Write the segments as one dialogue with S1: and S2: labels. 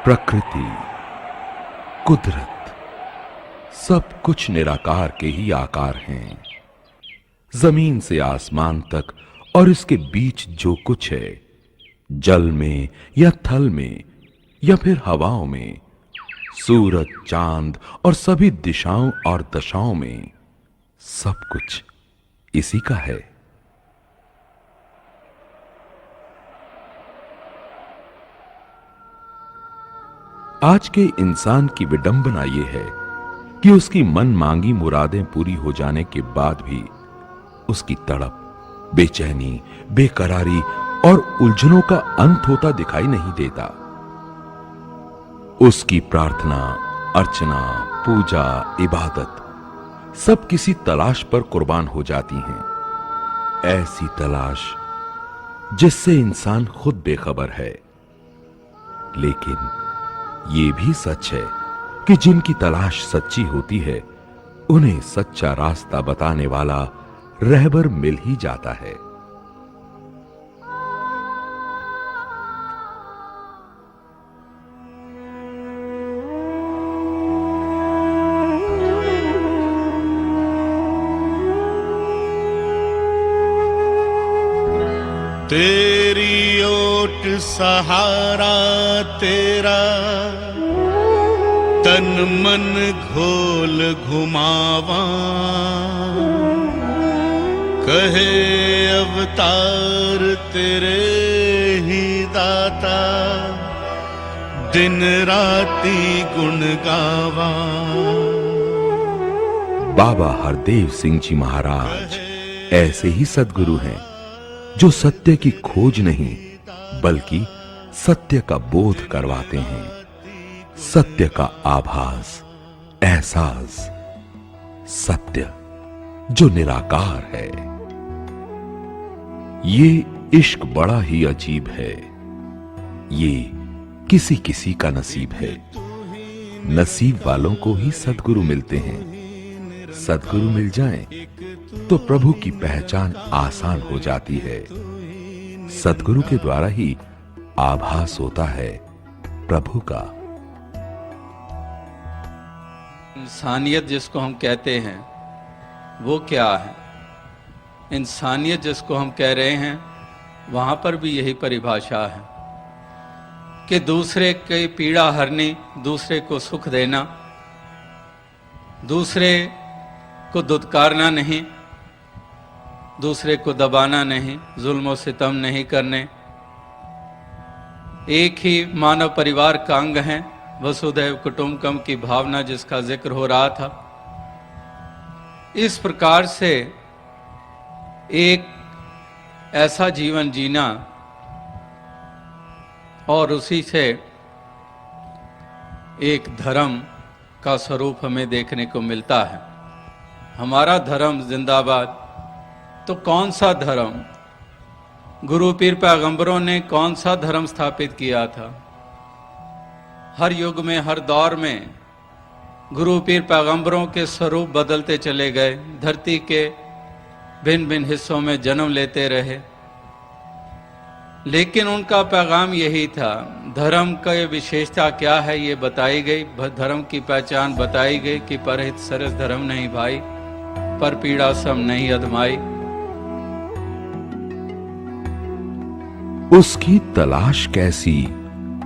S1: प्रकृति, कुदरत, सब कुछ निराकार के ही आकार हैं। जमीन से आसमान तक और इसके बीच जो कुछ है, जल में या थल में या फिर हवाओं में, सूरज, चांद और सभी दिशाओं और दशाओं में, सब कुछ इसी का है। आज के इंसान की विडंबना यह है कि उसकी मन मांगी मुरादें पूरी हो जाने के बाद भी उसकी तड़प, बेचैनी, बेकरारी और उलझनों का अंत होता दिखाई नहीं देता। उसकी प्रार्थना, अर्चना, पूजा, इबादत सब किसी तलाश पर कुर्बान हो जाती हैं। ऐसी तलाश जिससे इंसान खुद बेखबर है। लेकिन ये भी सच है कि जिनकी तलाश सच्ची होती है, उन्हें सच्चा रास्ता बताने वाला रहबर मिल ही जाता है।
S2: तेरी ओट सहारा तेरा, तन मन घोल घुमावा, कहे अवतार तेरे ही दाता, दिन राती गुण गावा।
S1: बाबा हरदेव सिंह जी महाराज ऐसे ही सद्गुरु हैं जो सत्य की खोज नहीं बल्कि सत्य का बोध करवाते हैं। सत्य का आभास, एहसास, सत्य जो निराकार है। ये इश्क बड़ा ही अजीब है। ये किसी किसी का नसीब है। नसीब वालों को ही सद्गुरु मिलते हैं। सद्गुरु मिल जाएं तो प्रभु की पहचान आसान हो जाती है। सद्गुरु के द्वारा ही आभास होता है प्रभु का।
S3: इंसानियत जिसको हम कहते हैं वो क्या है? इंसानियत जिसको हम कह रहे हैं वहां पर भी यही परिभाषा है कि दूसरे की पीड़ा हरनी, दूसरे को सुख देना, दूसरे को दुत्कारना नहीं, दूसरे को दबाना नहीं, जुल्म और सितम नहीं करने। एक ही मानव परिवार का अंग है, वसुधैव कुटुंबकम की भावना जिसका जिक्र हो रहा था। इस प्रकार से एक ऐसा जीवन जीना और उसी से एक धर्म का स्वरूप हमें देखने को मिलता है। हमारा धर्म जिंदाबाद। तो कौन सा धर्म? गुरु पीर पैगंबरों ने कौन सा धर्म स्थापित किया था? हर युग में, हर दौर में गुरु पीर पैगंबरों के स्वरूप बदलते चले गए, धरती के भिन्न भिन्न हिस्सों में जन्म लेते रहे, लेकिन उनका पैगाम यही था। धर्म का ये विशेषता क्या है ये बताई गई, धर्म की पहचान बताई गई कि परहित सरस धर्म नहीं भाई, पर पीड़ा सम नहीं अधमाई।
S1: उसकी तलाश कैसी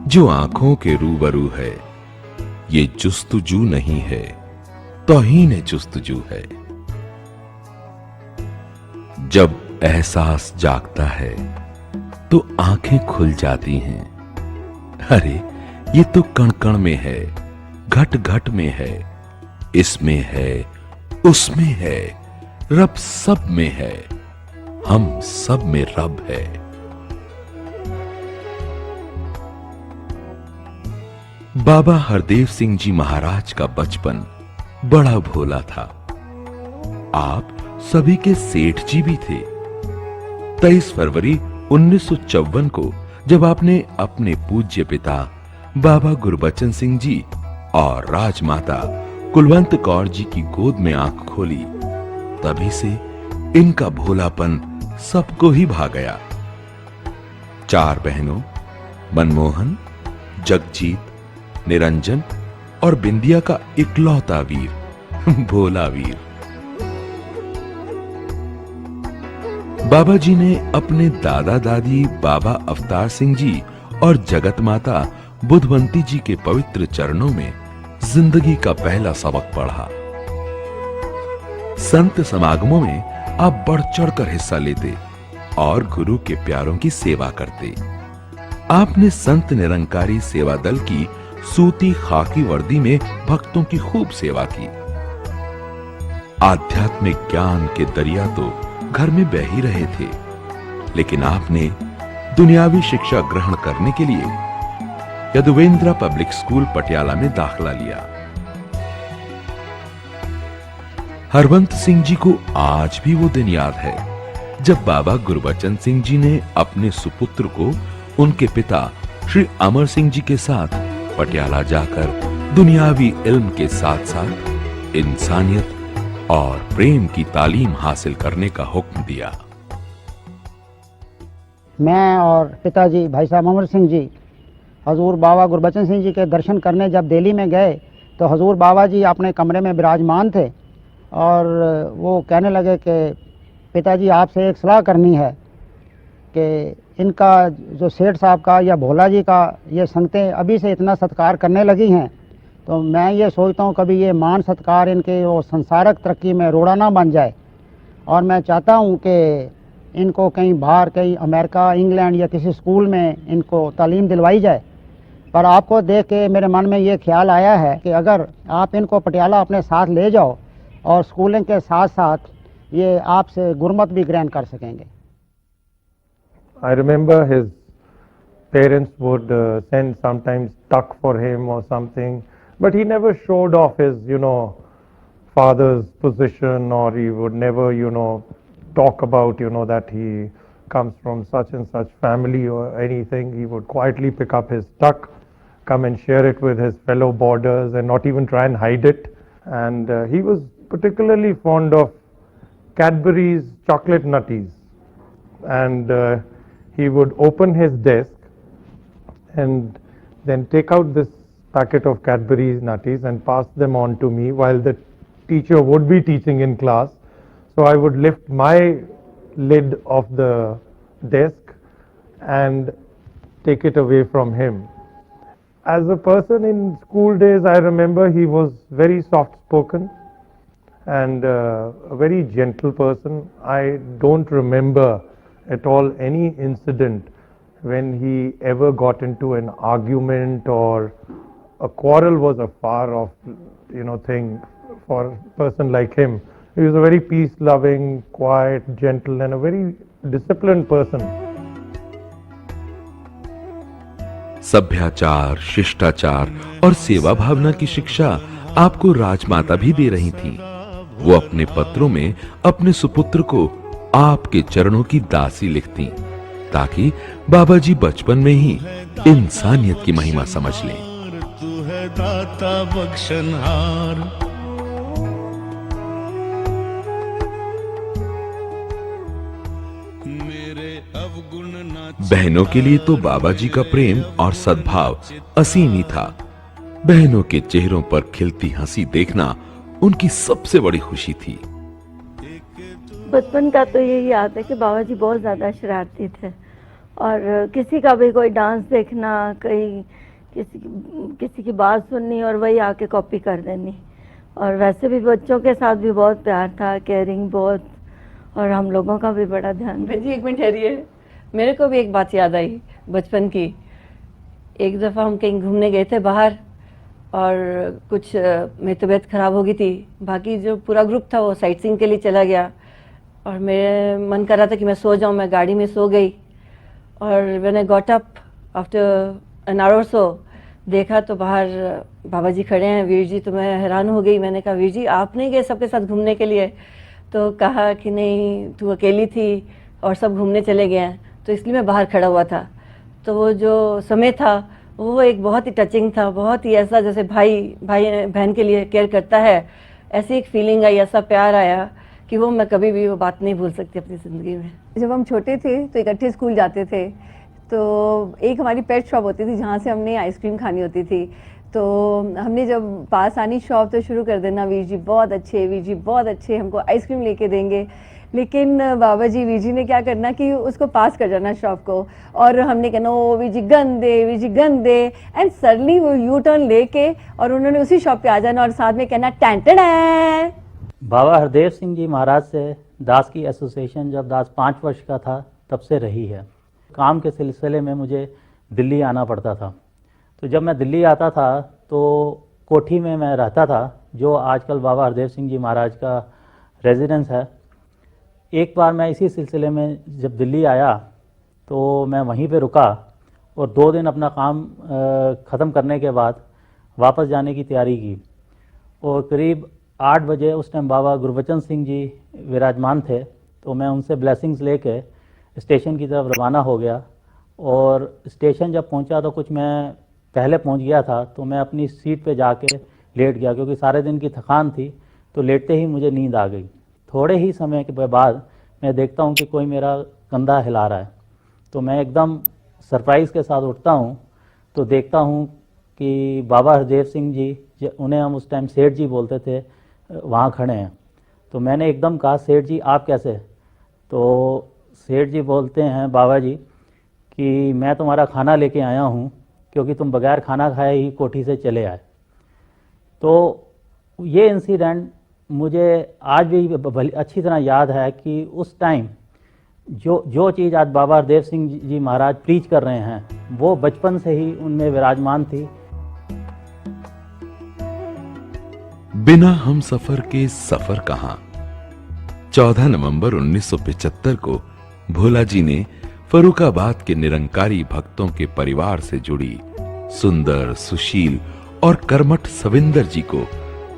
S1: जो आंखों के रूबरू है। ये जुस्तजू नहीं है, तौहीन जुस्तजू है। जब एहसास जागता है तो आंखें खुल जाती हैं। अरे ये तो कण कण में है, घट घट में है, इसमें है, उसमें है, रब सब में है, हम सब में रब है। बाबा हरदेव सिंह जी महाराज का बचपन बड़ा भोला था। आप सभी के सेठ जी भी थे। 23 फरवरी 1954 को जब आपने अपने पूज्य पिता बाबा गुरबचन सिंह जी और राजमाता कुलवंत कौर जी की गोद में आंख खोली, तभी से इनका भोलापन सबको ही भा गया। 4 बहनों मनमोहन, जगजीत, निरंजन और बिंदिया का इकलौता वीर, भोला वीर। बाबा जी ने अपने दादा दादी बाबा अवतार सिंह जी और जगत माता बुधवंती जी के पवित्र चरणों में जिंदगी का पहला सबक पढ़ा। संत समागमों में आप बढ़ चढ़कर हिस्सा लेते और गुरु के प्यारों की सेवा करते। आपने संत निरंकारी सेवा दल की सूती खाकी वर्दी में भक्तों की खूब सेवा की। आध्यात्मिक ज्ञान के दरिया तो घर में बह ही रहे थे, लेकिन आपने दुनियावी शिक्षा ग्रहण करने के लिए यदुवेंद्रा पब्लिक स्कूल पटियाला में दाखिला लिया। हरवंत सिंह जी को आज भी वो दिन याद है जब बाबा गुरबचन सिंह जी ने अपने सुपुत्र को उनके पिता श्री अमर सिंह जी के साथ पटियाला जाकर दुनियावी इल्म के साथ साथ इंसानियत और प्रेम की तालीम हासिल करने का हुक्म दिया।
S4: मैं और पिताजी भाई साहब अमर सिंह जी हजूर बाबा गुरबचन सिंह जी के दर्शन करने जब दिल्ली में गए तो हजूर बाबा जी अपने कमरे में विराजमान थे और वो कहने लगे कि पिताजी आपसे एक सलाह करनी है कि इनका जो सेठ साहब का या भोला जी का ये संगतें अभी से इतना सत्कार करने लगी हैं, तो मैं ये सोचता हूँ कभी ये मान सत्कार इनके वो संसारक तरक्की में रोड़ा ना बन जाए, और मैं चाहता हूँ कि इनको कहीं बाहर कहीं अमेरिका इंग्लैंड या किसी स्कूल में इनको तालीम दिलवाई जाए। पर आपको देख के मेरे मन में ये ख्याल आया है कि अगर आप इनको पटियाला अपने साथ ले जाओ और स्कूलिंग के साथ साथ ये आपसे गुरमत भी ग्रहण कर सकेंगे।
S5: I remember his parents would send sometimes tuck for him or something, but he never showed off his, father's position, or he would never, talk about, that he comes from such and such family or anything. He would quietly pick up his tuck, come and share it with his fellow boarders and not even try and hide it. And he was particularly fond of Cadbury's chocolate nutties. And he would open his desk and then take out this packet of Cadbury's nutties and pass them on to me while the teacher would be teaching in class. So I would lift my lid of the desk and take it away from him. As a person in school days, I remember he was very soft spoken and a very gentle person. I don't remember at all any incident when he ever got into an argument, or a quarrel was a far off thing for a person like him. He was a very peace loving, quiet, gentle and a very disciplined person.
S1: सभ्याचार, शिष्टाचार और सेवा भावना की शिक्षा आपको राजमाता भी दे रही थी। वो अपने पत्रों में अपने सुपुत्र को आपके चरणों की दासी लिखती ताकि बाबा जी बचपन में ही इंसानियत की महिमा समझ लें।
S2: तू है दाता बख्शनहार, मेरे अवगुण ना।
S1: बहनों के लिए तो बाबा जी का प्रेम और सद्भाव असीम ही था। बहनों के चेहरों पर खिलती हंसी देखना उनकी सबसे बड़ी खुशी थी।
S6: बचपन का तो यही याद है कि बाबा जी बहुत ज़्यादा शरारती थे, और किसी का भी कोई डांस देखना, कहीं किसी की बात सुननी और वही आके कॉपी कर देनी। और वैसे भी बच्चों के साथ भी बहुत प्यार था, केयरिंग बहुत, और हम लोगों का भी बड़ा ध्यान।
S7: जी एक मिनट ठहरिए, मेरे को भी एक बात याद आई बचपन की। एक दफ़ा हम कहीं घूमने गए थे बाहर, और कुछ मेरी तबीयत ख़राब हो गई थी। बाकी जो पूरा ग्रुप था वो साइट सीइंग के लिए चला गया, और मेरे मन कर रहा था कि मैं सो जाऊं। मैं गाड़ी में सो गई, और when I got up after an hour और सो, देखा तो बाहर बाबा जी खड़े हैं। वीर जी, तो मैं हैरान हो गई। मैंने कहा, वीर जी आप नहीं गए सबके साथ घूमने के लिए? तो कहा कि नहीं, तू अकेली थी और सब घूमने चले गए हैं, तो इसलिए मैं बाहर खड़ा हुआ था। तो वो जो समय था वो एक बहुत ही टचिंग था, बहुत ही ऐसा जैसे भाई बहन के लिए केयर करता है, ऐसी एक फीलिंग आई, ऐसा प्यार आया कि वो मैं कभी भी वो बात नहीं भूल सकती अपनी ज़िंदगी में।
S8: जब हम छोटे थे तो इकट्ठे स्कूल जाते थे, तो एक हमारी पेट शॉप होती थी जहाँ से हमने आइसक्रीम खानी होती थी। तो हमने जब पास आनी शॉप तो शुरू कर देना, वीर जी बहुत अच्छे, वीर जी बहुत अच्छे, हमको आइसक्रीम लेके देंगे। लेकिन बाबा जी, वीर जी ने क्या करना कि उसको पास कर जाना शॉप को, और हमने कहना ओ वीर जी गंदे, वीर जी गंदे, एंड सडनली वो यू टर्न लेके और उन्होंने उसी शॉप पे आ जाना और साथ में कहना टैंटन।
S9: बाबा हरदेव सिंह जी महाराज से दास की एसोसिएशन जब दास 5 वर्ष का था तब से रही है। काम के सिलसिले में मुझे दिल्ली आना पड़ता था, तो जब मैं दिल्ली आता था तो कोठी में मैं रहता था, जो आजकल बाबा हरदेव सिंह जी महाराज का रेजिडेंस है। एक बार मैं इसी सिलसिले में जब दिल्ली आया तो मैं वहीं पे रुका और 2 दिन अपना काम ख़त्म करने के बाद वापस जाने की तैयारी की, और करीब 8 बजे उस टाइम बाबा गुरबचन सिंह जी विराजमान थे, तो मैं उनसे ब्लेसिंग्स लेके स्टेशन की तरफ रवाना हो गया। और स्टेशन जब पहुंचा तो कुछ मैं पहले पहुंच गया था, तो मैं अपनी सीट पे जाके लेट गया, क्योंकि सारे दिन की थकान थी, तो लेटते ही मुझे नींद आ गई। थोड़े ही समय के बाद मैं देखता हूं कि कोई मेरा कंधा हिला रहा है, तो मैं एकदम सरप्राइज़ के साथ उठता हूं, तो देखता हूं कि बाबा हरदेव सिंह जी, उन्हें हम उस टाइम सेठ जी बोलते थे, वहाँ खड़े हैं। तो मैंने एकदम कहा, सेठ जी आप कैसे? तो सेठ जी बोलते हैं, बाबा जी कि मैं तुम्हारा खाना लेके आया हूँ, क्योंकि तुम बगैर खाना खाए ही कोठी से चले आए। तो ये इंसिडेंट मुझे आज भी अच्छी तरह याद है कि उस टाइम जो चीज़ आज बाबा हरदेव सिंह जी महाराज प्रीच कर रहे हैं, वो बचपन से ही उनमें विराजमान थी।
S1: बिना हम सफर के सफर कहां। 14 नवंबर 1975 को भोला जी ने फर्रुखाबाद के निरंकारी भक्तों के परिवार से जुड़ी सुंदर, सुशील और कर्मठ सविंदर जी को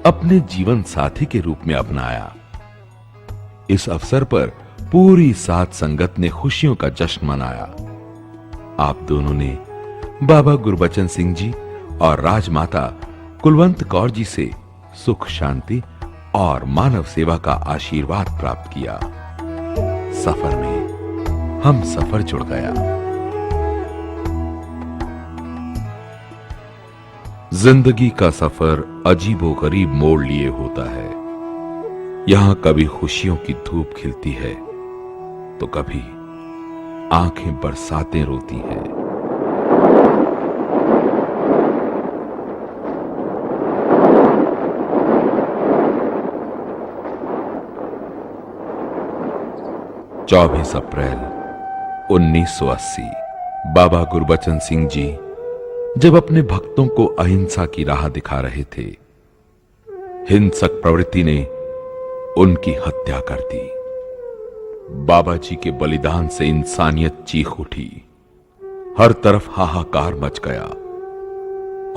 S1: अपने जीवन साथी के रूप में अपनाया। इस अवसर पर पूरी साध संगत ने खुशियों का जश्न मनाया। आप दोनों ने बाबा गुरबचन सिंह जी और राजमाता कुलवंत कौर जी से सुख, शांति और मानव सेवा का आशीर्वाद प्राप्त किया। सफर में हम सफर जुड़ गया। जिंदगी का सफर अजीबोगरीब मोड़ लिए होता है। यहां कभी खुशियों की धूप खिलती है, तो कभी आंखें बरसातें रोती हैं। अप्रैल 1980 बाबा गुरबचन सिंह जी जब अपने भक्तों को अहिंसा की राह दिखा रहे थे, हिंसक प्रवृत्ति ने उनकी हत्या कर दी। बाबा जी के बलिदान से इंसानियत चीख उठी, हर तरफ हाहाकार मच गया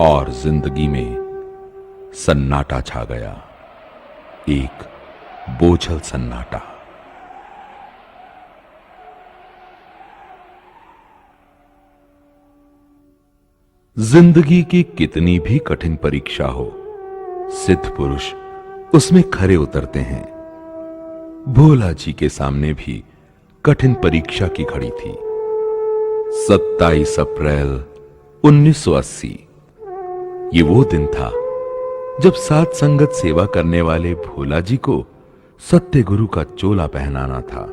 S1: और जिंदगी में सन्नाटा छा गया, एक बोझल सन्नाटा। जिंदगी की कितनी भी कठिन परीक्षा हो, सिद्ध पुरुष उसमें खरे उतरते हैं। भोला जी के सामने भी कठिन परीक्षा की घड़ी थी। 27 अप्रैल 1980 ये वो दिन था जब साथ संगत सेवा करने वाले भोला जी को सत्य गुरु का चोला पहनाना था।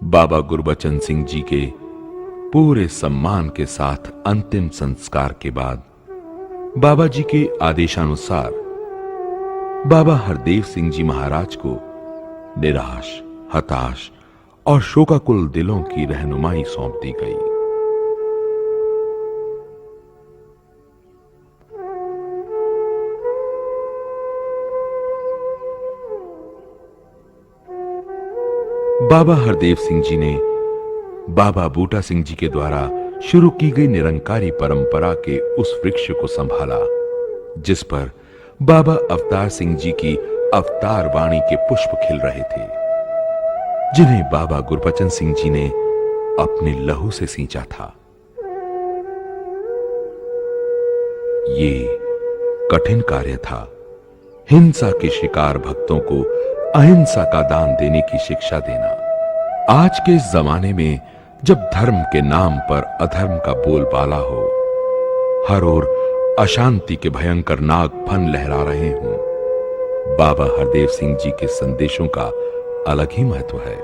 S1: बाबा गुरबचन सिंह जी के पूरे सम्मान के साथ अंतिम संस्कार के बाद बाबा जी के आदेशानुसार बाबा हरदेव सिंह जी महाराज को निराश, हताश और शोकाकुल दिलों की रहनुमाई सौंप दी गई। बाबा हरदेव सिंह जी ने बाबा बूटा सिंह जी के द्वारा शुरू की गई निरंकारी परंपरा के उस वृक्ष को संभाला जिस पर बाबा अवतार सिंह जी की अवतार वाणी के पुष्प खिल रहे थे, जिन्हें बाबा गुरबचन सिंह जी ने अपने लहू से सींचा था। ये कठिन कार्य था। हिंसा के शिकार भक्तों को अहिंसा का दान देने की शिक्षा देना। आज के इस जमाने में जब धर्म के नाम पर अधर्म का बोलबाला हो, हर ओर अशांति के भयंकर नाग फन लहरा रहे हों, बाबा हरदेव सिंह जी के संदेशों का अलग ही महत्व है।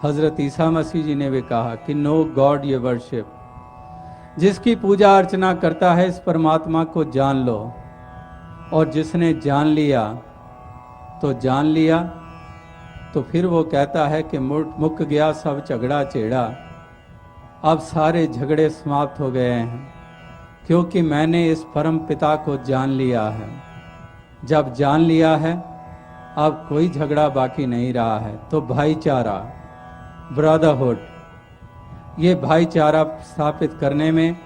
S3: हजरत ईसा मसीह जी ने भी कहा कि नो गॉड ये वर्शिप, जिसकी पूजा अर्चना करता है इस परमात्मा को जान लो, और जिसने जान लिया तो फिर वो कहता है कि मुक गया सब झगड़ा चेड़ा, अब सारे झगड़े समाप्त हो गए हैं, क्योंकि मैंने इस परम पिता को जान लिया है। जब जान लिया है अब कोई झगड़ा बाकी नहीं रहा है। तो भाईचारा, ब्रदरहुड, ये भाईचारा स्थापित करने में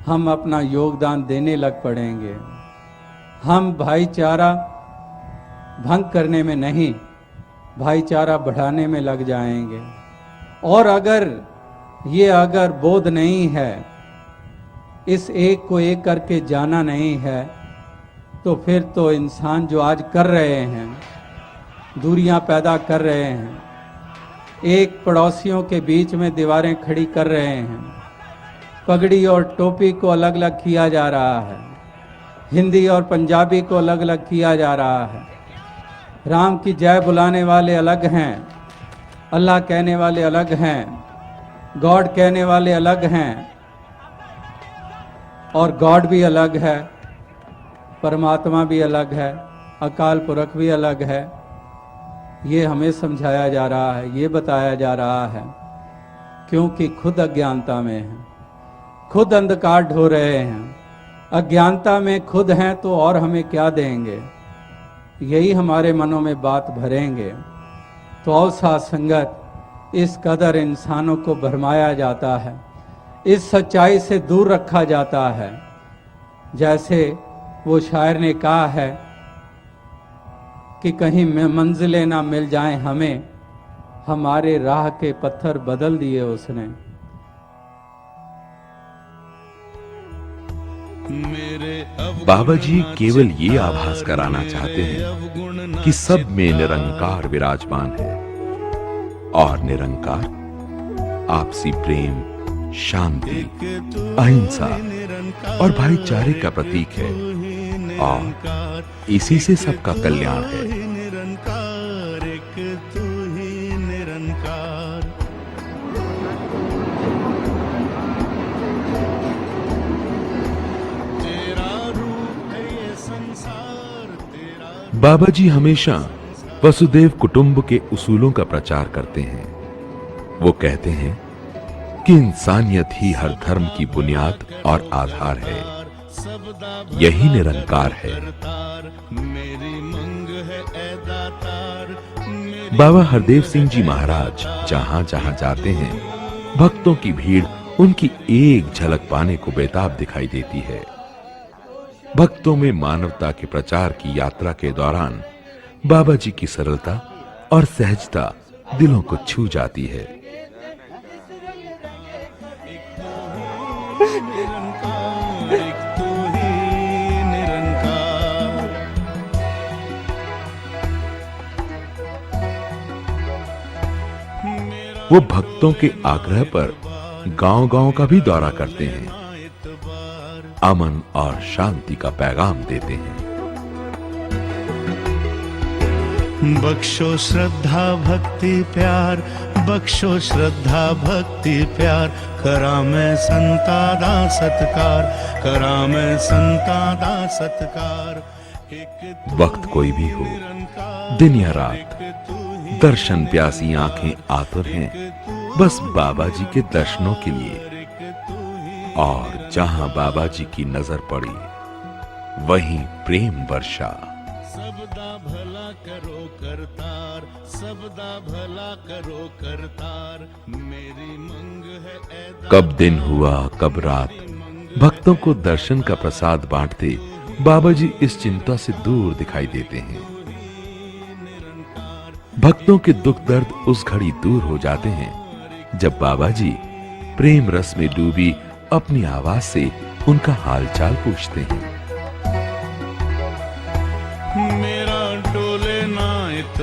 S3: हम अपना योगदान देने लग पड़ेंगे। हम भाईचारा भंग करने में नहीं, भाईचारा बढ़ाने में लग जाएंगे। और अगर बोध नहीं है, इस एक को एक करके जाना नहीं है, तो फिर तो इंसान जो आज कर रहे हैं, दूरियां पैदा कर रहे हैं, एक पड़ोसियों के बीच में दीवारें खड़ी कर रहे हैं, पगड़ी और टोपी को अलग अलग किया जा रहा है, हिंदी और पंजाबी को अलग अलग किया जा रहा है, राम की जय बुलाने वाले अलग हैं, अल्लाह कहने वाले अलग हैं, गॉड कहने वाले अलग हैं, और गॉड भी अलग है, परमात्मा भी अलग है, अकाल पुरख भी अलग है। ये हमें समझाया जा रहा है, ये बताया जा रहा है, क्योंकि खुद अज्ञानता में हैं, खुद अंधकार ढो रहे हैं, अज्ञानता में खुद हैं, तो और हमें क्या देंगे? यही हमारे मनों में बात भरेंगे। तो औसा संगत इस कदर इंसानों को भरमाया जाता है, इस सच्चाई से दूर रखा जाता है। जैसे वो शायर ने कहा है कि कहीं मंजिलें ना मिल जाएं हमें, हमारे राह के पत्थर बदल दिए उसने।
S1: बाबा जी केवल ये आभास कराना चाहते हैं कि सब में निरंकार विराजमान है, और निरंकार आपसी प्रेम, शांति, अहिंसा और भाईचारे का प्रतीक है, और इसी से सबका कल्याण है। बाबा जी हमेशा वसुदेव कुटुंब के उसूलों का प्रचार करते हैं। वो कहते हैं कि इंसानियत ही हर धर्म की बुनियाद और आधार है, यही निरंकार है। बाबा हरदेव सिंह जी महाराज जहां जहां जाते हैं, भक्तों की भीड़ उनकी एक झलक पाने को बेताब दिखाई देती है। भक्तों में मानवता के प्रचार की यात्रा के दौरान बाबा जी की सरलता और सहजता दिलों को छू जाती है। वो भक्तों के आग्रह पर गांव-गांव का भी दौरा करते हैं, अमन और शांति का पैगाम देते हैं।
S2: बख्शो श्रद्धा भक्ति प्यार, बख्शो श्रद्धा भक्ति प्यार, करा मैं संता दा सत्कार, करा मैं संता दा सत्कार।
S1: वक्त कोई भी हो, दिन या रात, दर्शन प्यासी आंखें आतुर हैं बस बाबा जी के दर्शनों के लिए। और जहां बाबा जी की नजर पड़ी, वहीं प्रेम वर्षा।
S2: सबदा भला करो करतार, सबदा भला करो करतार, मेरी मंग है ऐदा।
S1: कब दिन हुआ कब रात, भक्तों को दर्शन का प्रसाद बांटते बाबा जी इस चिंता से दूर दिखाई देते हैं। भक्तों के दुख दर्द उस घड़ी दूर हो जाते हैं जब बाबा जी प्रेम रस में डूबी अपनी आवाज से उनका हालचाल पूछते हैं।
S2: मेरा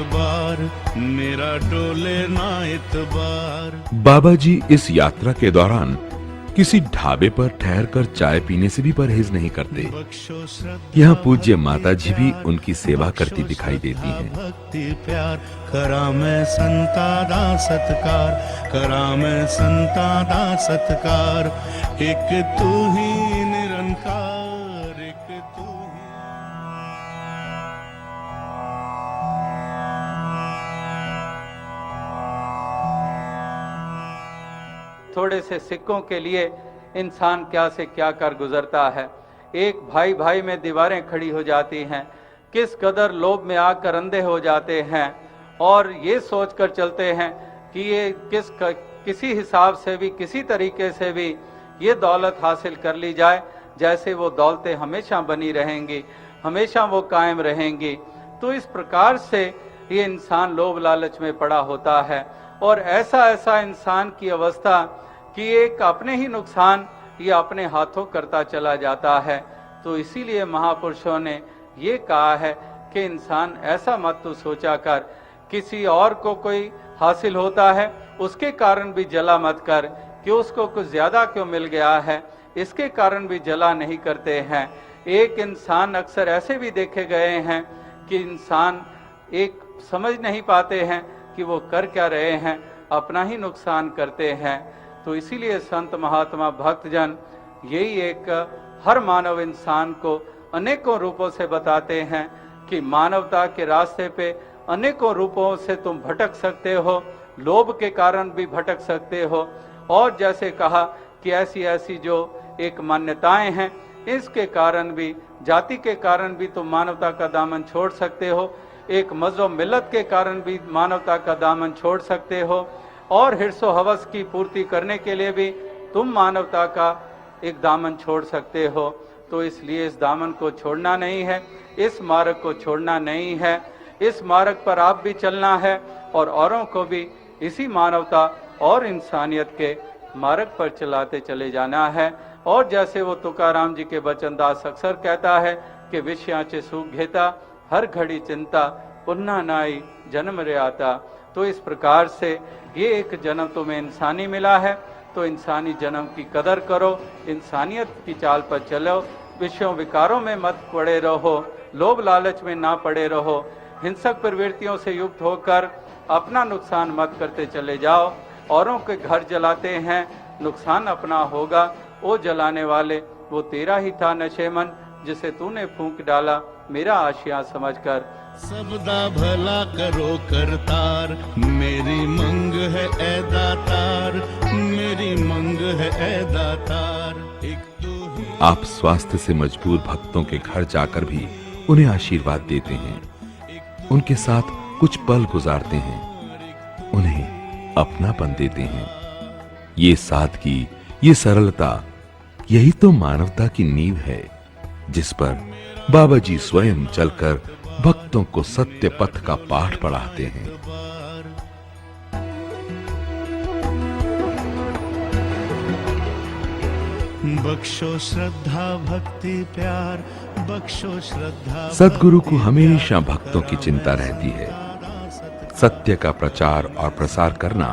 S2: बार, मेरा डोले ना इतबार।
S1: बाबा जी इस यात्रा के दौरान किसी ढाबे पर ठहरकर चाय पीने से भी परहेज नहीं करते।
S2: बख्शो श्रद्धा
S1: यहाँ पूज्य माता जी भी उनकी सेवा करती दिखाई देती हैं।
S2: भक्ति प्यार, करा मैं संता दा सत्कार, करा मैं संता दा सत्कार। एक तू ही निरंकार, एक तू ही।
S3: थोड़े से सिक्कों के लिए इंसान क्या से क्या कर गुजरता है। एक भाई भाई में दीवारें खड़ी हो जाती हैं, किस कदर लोभ में आकर अंधे हो जाते हैं और ये सोचकर चलते हैं कि ये किसी हिसाब से भी, किसी तरीके से भी ये दौलत हासिल कर ली जाए, जैसे वो दौलतें हमेशा बनी रहेंगी, हमेशा वो कायम रहेंगी। तो इस प्रकार से ये इंसान लोभ लालच में पड़ा होता है और ऐसा इंसान की अवस्था कि एक अपने ही नुकसान ये अपने हाथों करता चला जाता है। तो इसीलिए महापुरुषों ने ये कहा है कि इंसान ऐसा मत तो सोचा कर, किसी और को कोई हासिल होता है उसके कारण भी जला मत कर कि उसको कुछ ज्यादा क्यों मिल गया है, इसके कारण भी जला नहीं करते हैं। एक इंसान अक्सर ऐसे भी देखे गए हैं कि इंसान एक समझ नहीं पाते हैं कि वो कर क्या रहे हैं, अपना ही नुकसान करते हैं। तो इसीलिए संत महात्मा भक्तजन यही एक हर मानव इंसान को अनेकों रूपों से बताते हैं कि मानवता के रास्ते पे अनेकों रूपों से तुम भटक सकते हो, लोभ के कारण भी भटक सकते हो और जैसे कहा कि ऐसी ऐसी जो एक मान्यताएं हैं इसके कारण भी, जाति के कारण भी तुम मानवता का दामन छोड़ सकते हो, एक मज़हब मिल्लत के कारण भी मानवता का दामन छोड़ सकते हो और हिर्सो हवस की पूर्ति करने के लिए भी तुम मानवता का एक दामन छोड़ सकते हो। तो इसलिए इस दामन को छोड़ना नहीं है, इस मार्ग को छोड़ना नहीं है, इस मार्ग पर आप भी चलना है और औरों को भी इसी मानवता और इंसानियत के मार्ग पर चलाते चले जाना है। और जैसे वो तुकाराम जी के वचनदास अक्सर कहता है कि विषयाचे सुख घेता, हर घड़ी चिंता, पुन्हा नाई जन्म रे आता। तो इस प्रकार से ये एक जन्म तुम्हें इंसानी मिला है, तो इंसानी जन्म की कदर करो, इंसानियत की चाल पर चलो, विषयों विकारों में मत पड़े रहो, लोभ लालच में ना पड़े रहो, हिंसक प्रवृत्तियों से युक्त होकर अपना नुकसान मत करते चले जाओ। औरों के घर जलाते हैं, नुकसान अपना होगा, वो जलाने वाले वो तेरा ही था नशेमन, जिसे तूने फूंक डाला मेरा आशिया समझकर।
S2: सबदा भला करो करतार, मेरी मंग है ए दातार, मेरी मंग है ए दातार। एक तू ही।
S1: आप स्वास्थ्य से मजबूर भक्तों के घर जाकर भी उन्हें आशीर्वाद देते हैं, उनके साथ कुछ पल गुजारते हैं, उन्हें अपनापन देते हैं। ये सादगी, ये सरलता, यही तो मानवता की नींव है, जिस पर बाबा जी स्वयं चलकर भक्तों को सत्य पथ का पाठ पढ़ाते हैं।
S2: बख्शो श्रद्धा भक्ति प्यार, बख्शो श्रद्धा।
S1: सद्गुरु को हमेशा भक्तों की चिंता रहती है। सत्य का प्रचार और प्रसार करना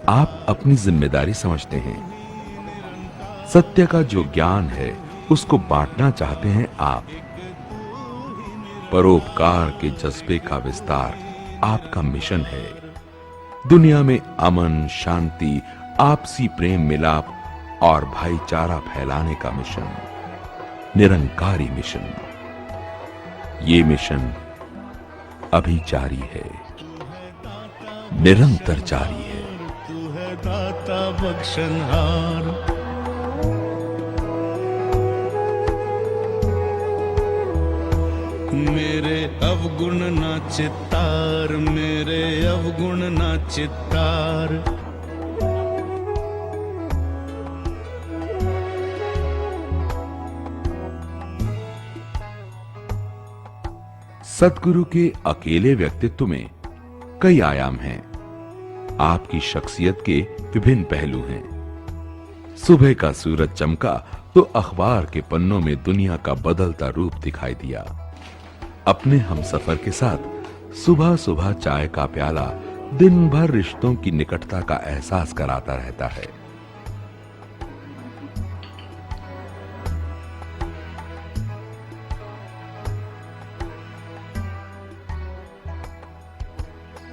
S1: आप अपनी जिम्मेदारी समझते हैं। सत्य का जो ज्ञान है उसको बांटना चाहते हैं आप। परोपकार के जज्बे का विस्तार आपका मिशन है। दुनिया में अमन, शांति, आपसी प्रेम मिलाप और भाईचारा फैलाने का मिशन, निरंकारी मिशन। ये मिशन अभी जारी है, निरंतर जारी है।
S2: तू है दाता बख्शनहार। मेरे अवगुण ना चित्तार, मेरे अवगुण ना चित्तार।
S1: सद्गुरु के अकेले व्यक्तित्व में कई आयाम हैं। आपकी शख्सियत के विभिन्न पहलू हैं। सुबह का सूरज चमका तो अखबार के पन्नों में दुनिया का बदलता रूप दिखाई दिया। अपने हमसफर के साथ सुबह सुबह चाय का प्याला दिन भर रिश्तों की निकटता का एहसास कराता रहता है।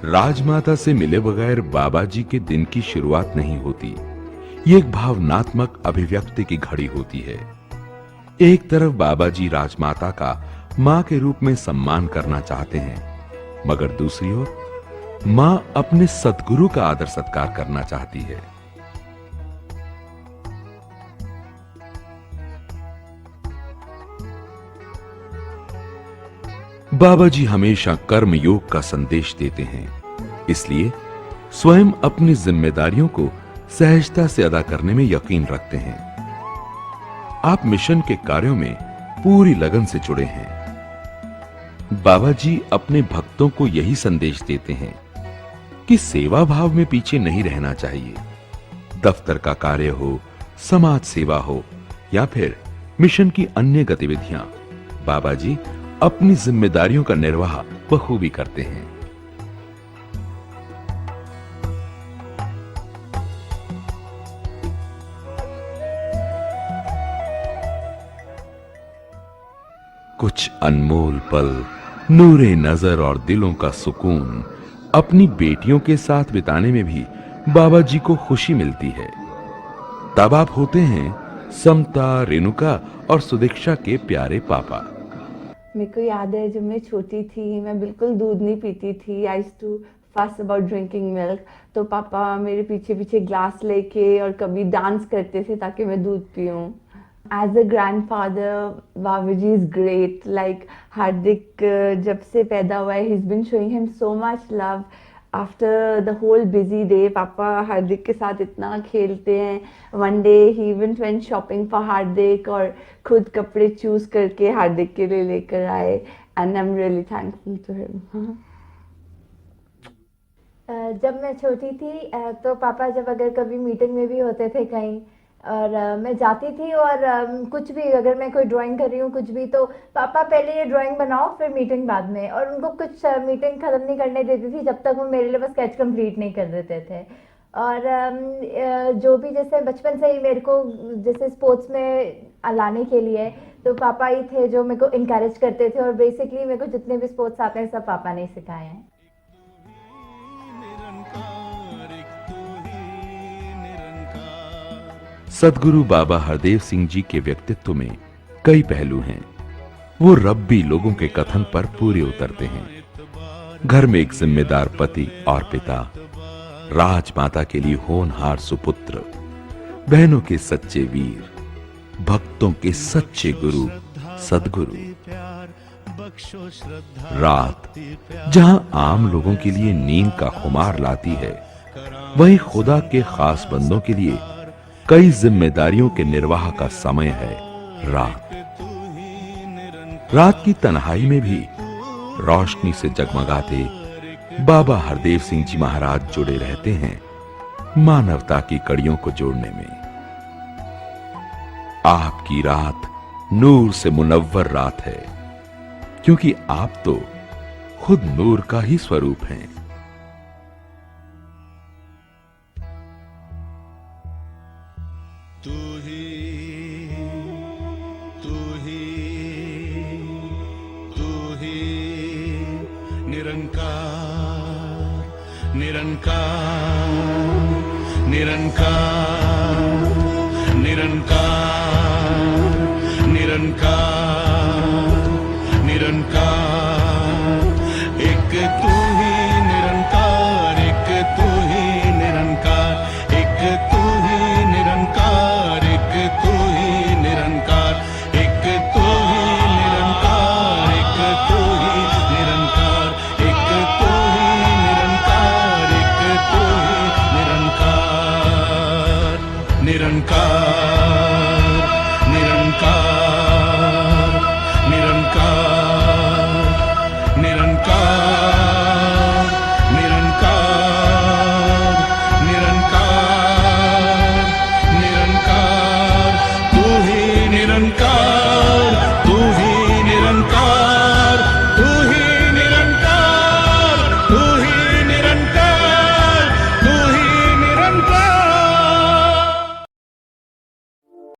S1: राजमाता से मिले बगैर बाबा जी के दिन की शुरुआत नहीं होती। ये एक भावनात्मक अभिव्यक्ति की घड़ी होती है। एक तरफ बाबा जी राजमाता का मां के रूप में सम्मान करना चाहते हैं, मगर दूसरी ओर मां अपने सद्गुरु का आदर सत्कार करना चाहती है। बाबा जी हमेशा कर्म योग का संदेश देते हैं, इसलिए स्वयं अपनी जिम्मेदारियों को सहजता से अदा करने में यकीन रखते हैं। आप मिशन के कार्यों में पूरी लगन से जुड़े हैं। बाबा जी अपने भक्तों को यही संदेश देते हैं कि सेवा भाव में पीछे नहीं रहना चाहिए। दफ्तर का कार्य हो, समाज सेवा हो या फिर मिशन की अन्य गतिविधियां, बाबा जी अपनी जिम्मेदारियों का निर्वाह बखूबी करते हैं। कुछ अनमोल पल, नूरे नजर और दिलों का सुकून अपनी बेटियों के साथ बिताने में भी बाबा जी को खुशी मिलती है। तब आप होते हैं समता, रेणुका और सुदीक्षा के प्यारे पापा।
S6: मेरे को याद है जब मैं छोटी थी, मैं बिल्कुल दूध नहीं पीती थी। आई यूज्ड टू फस अबाउट ड्रिंकिंग मिल्क। तो पापा मेरे पीछे पीछे ग्लास लेके और कभी डांस करते थे ताकि मैं दूध पीऊँ। As a grandfather Baba ji is great. Like Hardik जब से पैदा हुआ है, he is been showing him so much love. After the whole busy day papa Hardik के साथ इतना खेलते हैं। One day he even went shopping for Hardik और खुद कपड़े चूज करके हार्दिक के लिए लेकर आए। And I am really thankful to him.
S10: जब मैं छोटी थी तो पापा जब अगर कभी मीटिंग में भी होते थे कहीं और मैं जाती थी और कुछ भी अगर मैं कोई ड्राइंग कर रही हूँ कुछ भी, तो पापा पहले ये ड्राइंग बनाओ फिर मीटिंग बाद में। और उनको कुछ मीटिंग ख़त्म नहीं करने देती थी जब तक वो मेरे लिए बस स्केच कंप्लीट नहीं कर देते थे। और जो भी जैसे बचपन से ही मेरे को जैसे स्पोर्ट्स में लाने के लिए तो पापा ही थे जो मेरे को इनकरेज करते थे। और बेसिकली मेरे को जितने भी स्पोर्ट्स आते हैं सब पापा ने ही सिखाए हैं।
S1: सद्गुरु बाबा हरदेव सिंह जी के व्यक्तित्व में कई पहलू हैं। वो रब्बी लोगों के कथन पर पूरे उतरते हैं। घर में एक जिम्मेदार पति और पिता, राजमाता के लिए होनहार सुपुत्र, बहनों के सच्चे वीर, भक्तों के सच्चे गुरु सद्गुरु। रात जहां आम लोगों के लिए नींद का खुमार लाती है, वहीं खुदा के खास बंदों के लिए कई जिम्मेदारियों के निर्वाह का समय है रात। रात की तन्हाई में भी रोशनी से जगमगाते बाबा हरदेव सिंह जी महाराज जुड़े रहते हैं मानवता की कड़ियों को जोड़ने में। आपकी रात नूर से मुनव्वर रात है, क्योंकि आप तो खुद नूर का ही स्वरूप हैं।
S2: निरंकार निरंकार निरंकार निरंकार।